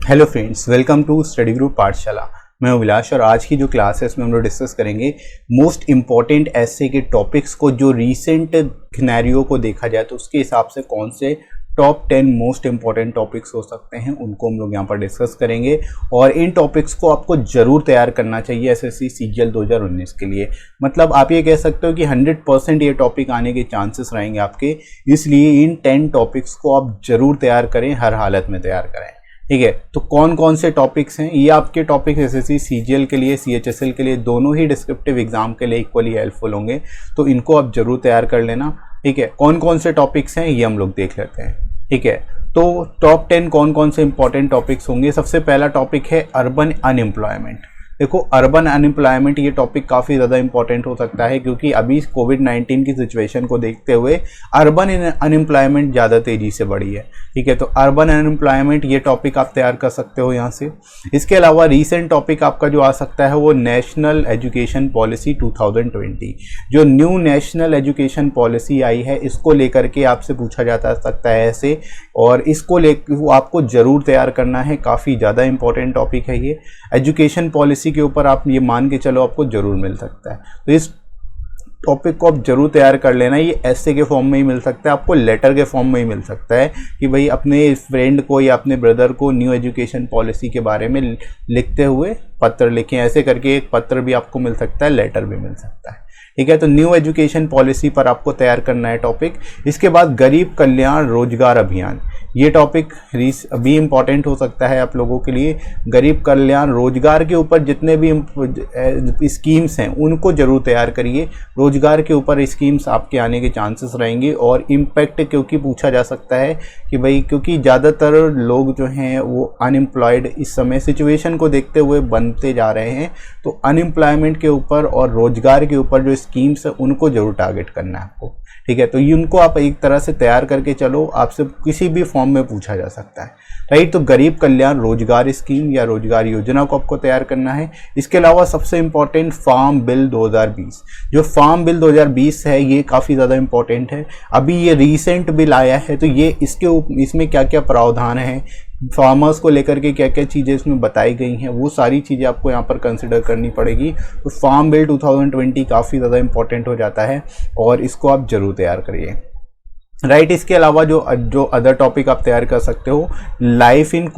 Hello friends, welcome to study group Pathshala. मैं हूं विलास और आज की जो क्लास है इसमें हम लोग डिस्कस करेंगे मोस्ट इम्पॉर्टेंट ऐसे के टॉपिक्स को जो रीसेंट सिनेरियो को देखा जाए तो उसके हिसाब से कौन से टॉप 10 मोस्ट इम्पॉर्टेंट टॉपिक्स हो सकते हैं उनको हम लोग यहाँ पर डिस्कस करेंगे। और इन टॉपिक्स को आपको ज़रूर तैयार करना चाहिए एसएससी सीजीएल 2019 के लिए। मतलब आप ये कह सकते हो कि 100% ये टॉपिक आने के चांसेस रहेंगे आपके, इसलिए इन 10 टॉपिक्स को आप ज़रूर तैयार करें, हर हालत में तैयार करें। ठीक है, तो कौन कौन से टॉपिक्स हैं ये आपके टॉपिक्स एसएससी सीजीएल के लिए, सीएचएसएल के लिए, दोनों ही डिस्क्रिप्टिव एग्जाम के लिए इक्वली हेल्पफुल होंगे, तो इनको आप जरूर तैयार कर लेना। ठीक है, कौन कौन से टॉपिक्स हैं ये हम लोग देख लेते हैं। ठीक है, तो टॉप 10 कौन कौन से इंपॉर्टेंट टॉपिक्स होंगे। सबसे पहला टॉपिक है अर्बन अनएम्प्लॉयमेंट। देखो, अर्बन अनएम्प्लॉयमेंट ये टॉपिक काफ़ी ज़्यादा इंपॉर्टेंट हो सकता है क्योंकि अभी कोविड-19 की सिचुएशन को देखते हुए अर्बन अनएम्प्लॉयमेंट ज़्यादा तेज़ी से बढ़ी है। ठीक है, तो अर्बन अनएम्प्लॉयमेंट ये टॉपिक आप तैयार कर सकते हो यहाँ से। इसके अलावा रीसेंट टॉपिक आपका जो आ सकता है वो नेशनल एजुकेशन पॉलिसी 2020। जो न्यू नेशनल एजुकेशन पॉलिसी आई है इसको लेकर के आपसे पूछा जा सकता है ऐसे, और इसको लेकर आपको ज़रूर तैयार करना है। काफ़ी ज़्यादा इंपॉर्टेंट टॉपिक है ये। एजुकेशन पॉलिसी के ऊपर आप ये मान के चलो आपको जरूर मिल सकता है, तो इस टॉपिक को आप जरूर तैयार कर लेना। ये ऐसे के फॉर्म में ही मिल सकता है, आपको लेटर के फॉर्म में ही मिल सकता है कि भाई अपने फ्रेंड को या अपने ब्रदर को न्यू एजुकेशन पॉलिसी के बारे में लिखते हुए पत्र लिखें, ऐसे करके एक पत्र भी आपको मिल सकता है, लेटर भी मिल सकता है। ठीक है, तो न्यू एजुकेशन पॉलिसी पर आपको तैयार करना है टॉपिक। इसके बाद गरीब कल्याण रोजगार अभियान, ये टॉपिक अभी इम्पॉर्टेंट हो सकता है आप लोगों के लिए। गरीब कल्याण रोजगार के ऊपर जितने भी स्कीम्स हैं उनको जरूर तैयार करिए। रोजगार के ऊपर स्कीम्स आपके आने के चांसेस रहेंगे। और इम्पैक्ट क्योंकि पूछा जा सकता है कि भाई क्योंकि ज़्यादातर लोग जो हैं वो अनएम्प्लॉयड इस समय सिचुएशन को देखते हुए बनते जा रहे हैं, तो अनएम्प्लॉयमेंट के ऊपर और रोजगार के ऊपर जो स्कीम्स है उनको जरूर टारगेट करना है आपको। ठीक है, तो इनको आप एक तरह से तैयार करके चलो, आपसे किसी भी फॉर्म में पूछा जा सकता है। राइट, तो गरीब कल्याण रोजगार स्कीम या रोजगार योजना को आपको तैयार करना है। इसके अलावा सबसे इंपॉर्टेंट फार्म बिल 2020, जो फार्म बिल 2020 है ये काफ़ी ज़्यादा इंपॉर्टेंट है। अभी ये रीसेंट बिल आया है, तो ये इसमें क्या क्या प्रावधान है, फार्मर्स को लेकर के क्या क्या चीज़ें इसमें बताई गई हैं, वो सारी चीज़ें आपको यहाँ पर कंसिडर करनी पड़ेगी। तो फार्म बिल 2020 काफ़ी ज़्यादा इंपॉर्टेंट हो जाता है और इसको आप जरूर तैयार करिए। राइट, इसके अलावा जो अदर टॉपिक आप तैयार कर सकते हो, लाइफ इन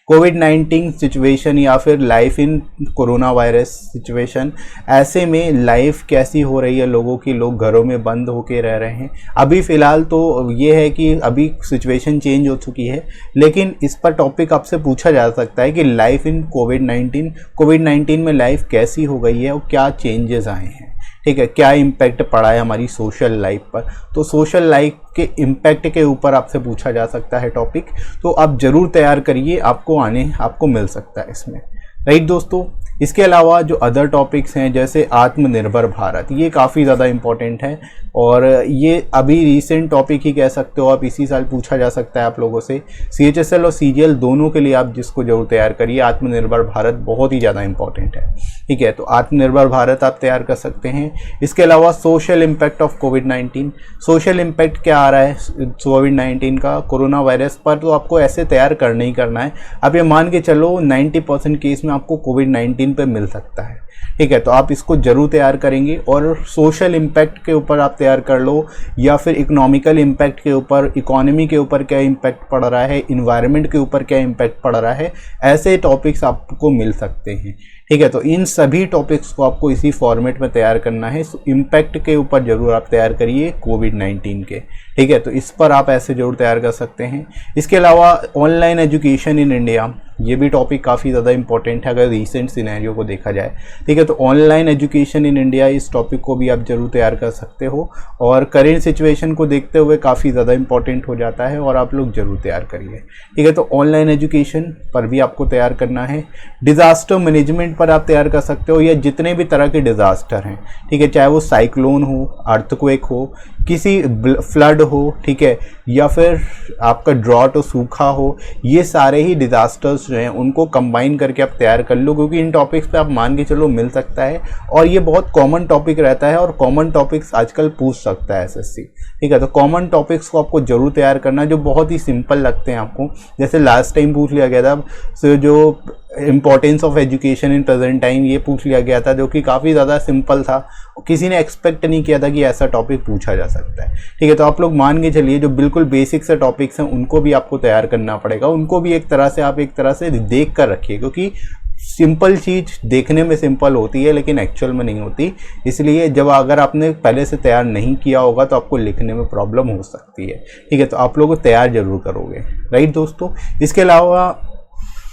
कोविड-19 सिचुएशन या फिर life in corona virus situation. ऐसे में लाइफ कैसी हो रही है लोगों की, लोग घरों में बंद होके रह रहे हैं। अभी फ़िलहाल तो ये है कि अभी सिचुएशन चेंज हो चुकी है, लेकिन इस पर टॉपिक आपसे पूछा जा सकता है कि लाइफ इन कोविड-19 में लाइफ कैसी हो गई है और क्या चेंजेस आए हैं। ठीक है, क्या इम्पैक्ट पड़ा है हमारी सोशल लाइफ पर, तो सोशल लाइफ के इम्पैक्ट के ऊपर आपसे पूछा जा सकता है टॉपिक, तो आप ज़रूर तैयार करिए, आपको मिल सकता है इसमें। राइट दोस्तों, इसके अलावा जो अदर टॉपिक्स हैं जैसे आत्मनिर्भर भारत, ये काफ़ी ज़्यादा इम्पोर्टेंट है और ये अभी रीसेंट टॉपिक ही कह सकते हो आप, इसी साल पूछा जा सकता है आप लोगों से। सीएचएसएल और सीजीएल दोनों के लिए आप जिसको जरूर तैयार करिए। आत्मनिर्भर भारत बहुत ही ज़्यादा इंपॉर्टेंट है। ठीक है, तो आत्मनिर्भर भारत आप तैयार कर सकते हैं। इसके अलावा social impact of covid, social impact क्या आ रहा है कोविड-19 का कोरोना वायरस पर, तो आपको ऐसे तैयार करना ही करना है। अब ये मान के चलो 90% केस में आपको कोविड-19 पे मिल सकता है। ठीक है, तो आप इसको जरूर तैयार करेंगे। और सोशल इम्पैक्ट के ऊपर आप तैयार कर लो, या फिर इकोनॉमिकल इम्पैक्ट के ऊपर, इकोनॉमी के ऊपर क्या इम्पैक्ट पड़ रहा है, इन्वायरमेंट के ऊपर क्या इम्पैक्ट पड़ रहा है, ऐसे टॉपिक्स आपको मिल सकते हैं। ठीक है, तो इन सभी टॉपिक्स को आपको इसी फॉर्मेट में तैयार करना है। इम्पैक्ट के ऊपर जरूर आप तैयार करिए कोविड-19 के। ठीक है, तो इस पर आप ऐसे जरूर तैयार कर सकते हैं। इसके अलावा ऑनलाइन एजुकेशन इन इंडिया, ये भी टॉपिक काफ़ी ज़्यादा इंपॉर्टेंट है अगर रीसेंट सिनेरियो को देखा जाए। ठीक है, तो ऑनलाइन एजुकेशन इन इंडिया, इस टॉपिक को भी आप जरूर तैयार कर सकते हो और करेंट सिचुएशन को देखते हुए काफ़ी ज़्यादा इंपॉर्टेंट हो जाता है और आप लोग जरूर तैयार करिए। ठीक है, तो ऑनलाइन एजुकेशन पर भी आपको तैयार करना है। डिज़ास्टर मैनेजमेंट पर आप तैयार कर सकते हो, या जितने भी तरह के डिज़ास्टर हैं, ठीक है, चाहे वो साइक्लोन हो, अर्थक्वेक हो, किसी फ्लड हो, ठीक है, या फिर आपका ड्रॉट हो, सूखा हो, ये सारे ही डिज़ास्टर्स वीडियोस जो हैं उनको कंबाइन करके आप तैयार कर लो, क्योंकि इन टॉपिक्स पे आप मान के चलो मिल सकता है और ये बहुत कॉमन टॉपिक रहता है और कॉमन टॉपिक्स आजकल पूछ सकता है एसएससी। ठीक है, तो कॉमन टॉपिक्स को आपको जरूर तैयार करना जो बहुत ही सिंपल लगते हैं आपको। जैसे लास्ट टाइम पूछ लिया गया था तो जो importance of education in present time, ये पूछ लिया गया था जो कि काफ़ी ज़्यादा सिंपल था, किसी ने एक्सपेक्ट नहीं किया था कि ऐसा टॉपिक पूछा जा सकता है। ठीक है, तो आप लोग मान के चलिए जो बिल्कुल बेसिक से टॉपिक्स हैं उनको भी आपको तैयार करना पड़ेगा, उनको भी एक तरह से देख कर रखिए, क्योंकि सिंपल चीज़ देखने में सिंपल होती है लेकिन एक्चुअल में नहीं होती। इसलिए जब अगर आपने पहले से तैयार नहीं किया होगा तो आपको लिखने में प्रॉब्लम हो सकती है। ठीक है, तो आप लोग तैयार जरूर करोगे, राइट दोस्तों। इसके अलावा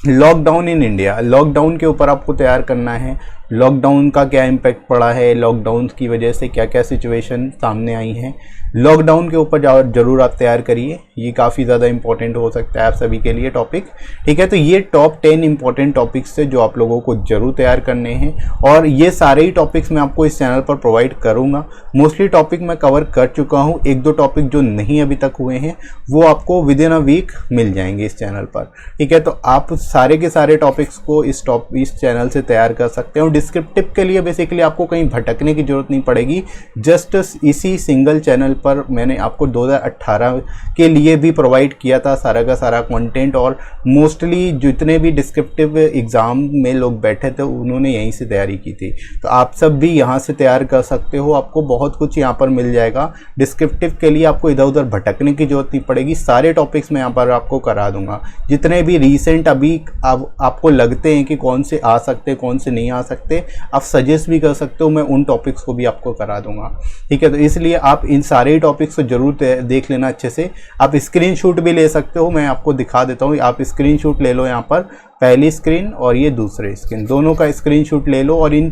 लॉकडाउन इन इंडिया, लॉकडाउन के ऊपर आपको तैयार करना है। लॉकडाउन का क्या इम्पैक्ट पड़ा है, लॉकडाउन की वजह से क्या क्या सिचुएशन सामने आई हैं, लॉकडाउन के ऊपर जरूर आप तैयार करिए। ये काफ़ी ज़्यादा इंपॉर्टेंट हो सकता है आप सभी के लिए टॉपिक। ठीक है, तो ये टॉप 10 इंपॉर्टेंट टॉपिक्स है जो आप लोगों को जरूर तैयार करने हैं और ये सारे ही टॉपिक्स मैं आपको इस चैनल पर प्रोवाइड करूँगा। मोस्टली टॉपिक मैं कवर कर चुका हूँ, एक दो टॉपिक जो नहीं अभी तक हुए हैं वो आपको विद इन अ वीक मिल जाएंगे इस चैनल पर। ठीक है, तो आप सारे के सारे टॉपिक्स को इस चैनल से तैयार कर सकते हो। डिस्क्रिप्टिव के लिए बेसिकली आपको कहीं भटकने की जरूरत नहीं पड़ेगी, जस्ट इसी सिंगल चैनल पर मैंने आपको 2018 के लिए भी प्रोवाइड किया था सारा का सारा कंटेंट, और मोस्टली जितने भी डिस्क्रिप्टिव एग्जाम में लोग बैठे थे उन्होंने यहीं से तैयारी की थी। तो आप सब भी यहाँ से तैयार कर सकते हो, आपको बहुत कुछ यहाँ पर मिल जाएगा। डिस्क्रिप्टिव के लिए आपको इधर उधर भटकने की जरूरत नहीं पड़ेगी, सारे टॉपिक्स मैं यहाँ पर आपको करा दूंगा। जितने भी रिसेंट अभी आपको लगते हैं कि कौन से आ सकते कौन से नहीं आ सकते, आप सजेस्ट भी कर सकते हो, मैं उन टॉपिक्स को भी आपको करा दूंगा। ठीक है, तो इसलिए आप इन सारे टॉपिक्स को जरूर देख लेना अच्छे से। आप स्क्रीनशॉट भी ले सकते हो, मैं आपको दिखा देता हूँ। आप स्क्रीनशॉट ले लो, यहाँ पर पहली स्क्रीन और ये दूसरी स्क्रीन, दोनों का स्क्रीनशॉट ले लो और इन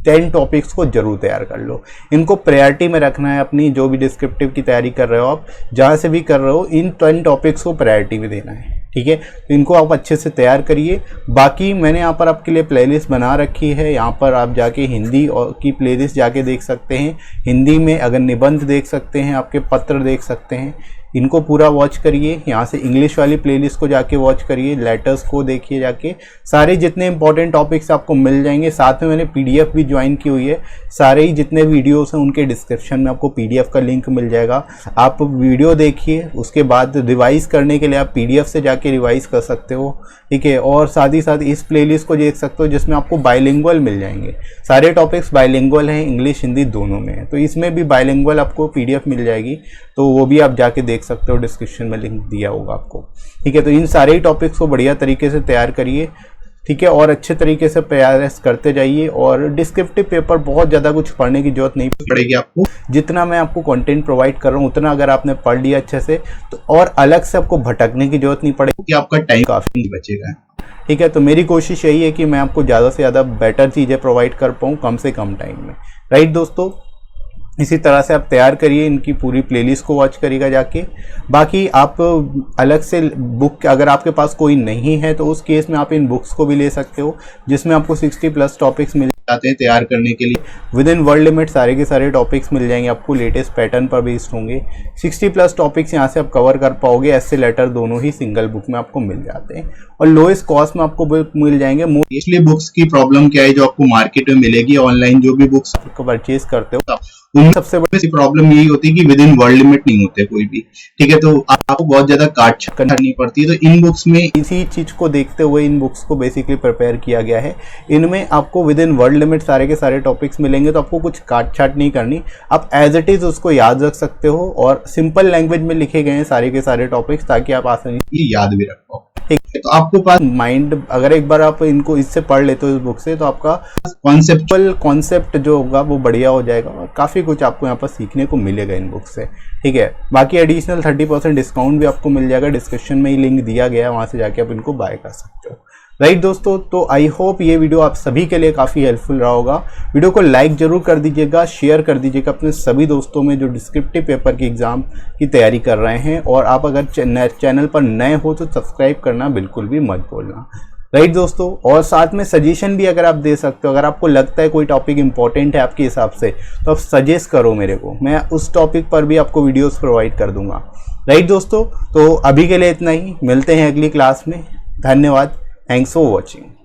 10 टॉपिक्स को जरूर तैयार कर लो। इनको प्रायोरिटी में रखना है अपनी, जो भी डिस्क्रिप्टिव की तैयारी कर रहे हो आप, जहाँ से भी कर रहे हो, इन 10 टॉपिक्स को प्रायोरिटी में देना है। ठीक है, तो इनको आप अच्छे से तैयार करिए। बाकी मैंने यहाँ पर आपके लिए प्लेलिस्ट बना रखी है, यहाँ पर आप जाके हिंदी और की प्लेलिस्ट जाके देख सकते हैं। हिंदी में अगर निबंध देख सकते हैं, आपके पत्र देख सकते हैं, इनको पूरा वॉच करिए। यहाँ से इंग्लिश वाली प्लेलिस्ट को जाके वॉच करिए, लेटर्स को देखिए जाके, सारे जितने इंपॉर्टेंट टॉपिक्स आपको मिल जाएंगे। साथ में मैंने पीडीएफ भी ज्वाइन की हुई है, सारे ही जितने वीडियोस हैं उनके डिस्क्रिप्शन में आपको पीडीएफ का लिंक मिल जाएगा। आप वीडियो देखिए, उसके बाद रिवाइज करने के लिए आप पीडीएफ से जाके रिवाइज कर सकते हो। ठीक है, और साथ ही साथ इस प्लेलिस्ट को देख सकते हो जिसमें आपको बाइलिंगुअल मिल जाएंगे। सारे टॉपिक्स बाइलिंगुअल हैं, इंग्लिश हिंदी दोनों में है, तो इसमें भी बाइलिंगुअल आपको पीडीएफ मिल जाएगी, तो वो भी आप जाके देख सकते हो, डिस्क्रिप्शन में लिंक दिया होगा आपको। ठीक है, तो इन सारे ही टॉपिक्स को बढ़िया तरीके से तैयार करिए। ठीक है, और अच्छे तरीके से प्रयास करते जाइए। और डिस्क्रिप्टिव पेपर बहुत ज़्यादा कुछ पढ़ने की जरूरत नहीं पड़ेगी आपको, जितना मैं आपको कंटेंट प्रोवाइड कर रहा हूँ उतना अगर आपने पढ़ लिया अच्छे से तो और अलग से आपको भटकने की जरूरत नहीं पड़ेगी, कि आपका टाइम काफ़ी बचेगा। ठीक है, तो मेरी कोशिश यही है कि मैं आपको ज़्यादा से ज़्यादा बेटर चीज़ें प्रोवाइड कर पाऊँ कम से कम टाइम में, राइट दोस्तों। इसी तरह से आप तैयार करिए, इनकी पूरी प्लेलिस्ट को वॉच करिएगा जाके। बाकी आप अलग से बुक अगर आपके पास कोई नहीं है तो उस केस में आप इन बुक्स को भी ले सकते हो, जिसमें आपको 60+ टॉपिक्स मिल जाते हैं तैयार करने के लिए। विद इन वर्ल्ड लिमिट सारे के सारे टॉपिक्स मिल जाएंगे आपको, लेटेस्ट पैटर्न पर बेस्ड होंगे। 60+ टॉपिक्स यहाँ से आप कवर कर पाओगे। ऐसे लेटर दोनों ही सिंगल बुक में आपको मिल जाते हैं और लोएस्ट कॉस्ट में आपको बुक मिल जाएंगे। इसलिए बुक्स की प्रॉब्लम क्या है जो आपको मार्केट में मिलेगी, ऑनलाइन जो भी बुक्स आपको परचेज करते हो उनमें सबसे बड़ी प्रॉब्लम यही होती है कि विद इन वर्ल्ड लिमिट नहीं होते कोई भी। ठीक है, तो आपको बहुत ज्यादा काट छाट करनी पड़ती है। तो इन बुक्स में इसी चीज को देखते हुए इन बुक्स को बेसिकली प्रिपेयर किया गया है। इनमें आपको विद इन वर्ल्ड लिमिट सारे के सारे टॉपिक्स मिलेंगे, तो आपको कुछ काट छाट नहीं करनी, आप एज इट इज उसको याद रख सकते हो। और सिंपल लैंग्वेज में लिखे गए हैं सारे के सारे टॉपिक्स, ताकि आप आसानी से याद भी रख पाओ। ठीक है, तो आपको पास माइंड अगर एक बार आप इनको इससे पढ़ लेते हो इस बुक से, तो आपका कॉन्सेप्ट जो होगा वो बढ़िया हो जाएगा और काफ़ी कुछ आपको यहाँ पर सीखने को मिलेगा इन बुक से। ठीक है, बाकी एडिशनल 30% डिस्काउंट भी आपको मिल जाएगा, डिस्क्रिप्शन में ही लिंक दिया गया है, वहाँ से जाके आप इनको बाय कर सकते हो। राइट दोस्तों, तो आई होप ये वीडियो आप सभी के लिए काफ़ी हेल्पफुल रहा होगा। वीडियो को लाइक जरूर कर दीजिएगा, शेयर कर दीजिएगा अपने सभी दोस्तों में जो डिस्क्रिप्टिव पेपर की एग्ज़ाम की तैयारी कर रहे हैं। और आप अगर चैनल पर नए हो तो सब्सक्राइब करना बिल्कुल भी मत भूलना। राइट दोस्तों, और साथ में सजेशन भी अगर आप दे सकते हो, अगर आपको लगता है कोई टॉपिक इंपॉर्टेंट है आपके हिसाब से तो आप सजेस्ट करो मेरे को, मैं उस टॉपिक पर भी आपको वीडियोस प्रोवाइड कर दूंगा। राइट दोस्तों, तो अभी के लिए इतना ही, मिलते हैं अगली क्लास में। धन्यवाद। Thanks for watching.